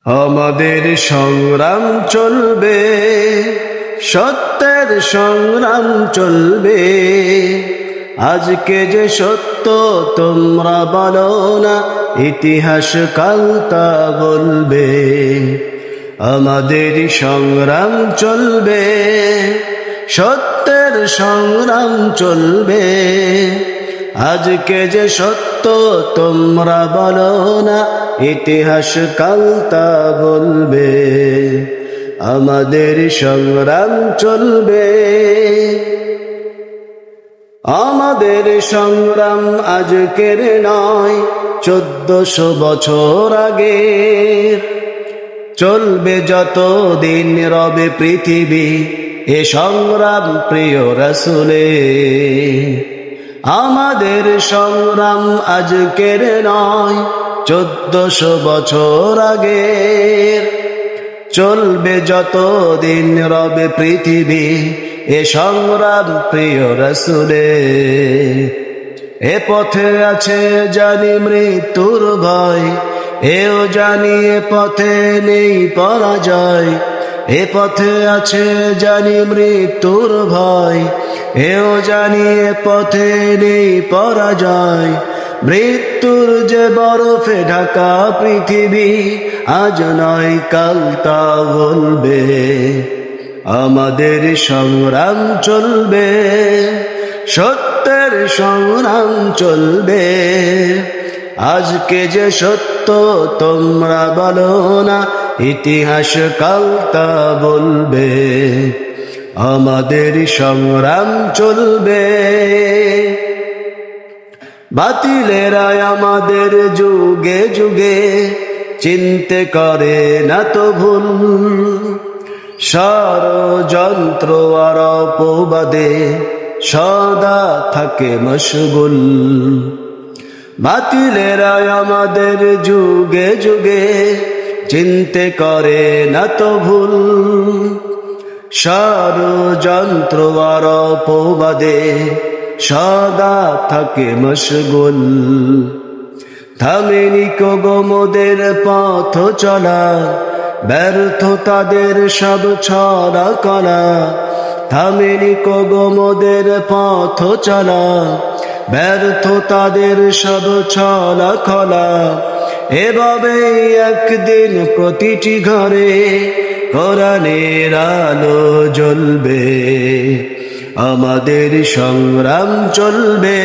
আমাদের সংগ্রাম চলবে, সত্যের সংগ্রাম চলবে। আজকে যে সত্য তোমরা বলো না, ইতিহাস কাল তা বলবে। আমাদের সংগ্রাম চলবে, সত্যের সংগ্রাম চলবে। আজকে যে সত্য তোমরা বলো না, ইতিহাস কাল তা বলবে। আমাদের সংগ্রাম চলবে। আমাদের সংগ্রাম আজকের নয়, 1400 বছর আগের। চলবে যত দিন রবে পৃথিবী, এ সংগ্রাম প্রিয় রাসূলের। আমাদের সংগ্রাম আজকের নয়, 1400 বছর আগের। চলবে যত দিন রবে পৃথিবী, এ সংগ্রাম প্রিয় রাসূলের। এ পথে আছে জানি মৃত্যুর ভয়, এও জানি এ পথে নেই পরাজয়। এ পথে আছে জানি মৃত্যুর ভয়, এও জানি এ পথে নেই পরাজয়। মৃত্যুর যে বরফে ঢাকা পৃথিবী, আজ নয় কাল তা বলবে। আমাদের সংগ্রাম চলবে, সত্যের সংগ্রাম চলবে। আজকে যে সত্য তোমরা বলো না, ইতিহাস কাল তা বলবে। আমাদের সংগ্রাম চলবে। বাতিলেরা আমাদের যুগে যুগে চিনতে করে না তো ভুল। ষড়যন্ত্র আর অপবাদে সদা থাকে মশগুল। বাতিলেরা আমাদের যুগে যুগে চিনতে করে না তো ভুল। ষড়যন্ত্র আর অপবাদে সদা থাকে মশগুল। থামেনি কো মোদের পথ চলা, ব্যর্থ তাদের সব ছলা কলা। থামেনি কো মোদের পথ চলা, ব্যর্থ তাদের সব ছলা কলা। এভাবে একদিন প্রতিটি ঘরে কোরআনের আলো জ্বলবে। আমাদের সংগ্রাম চলবে।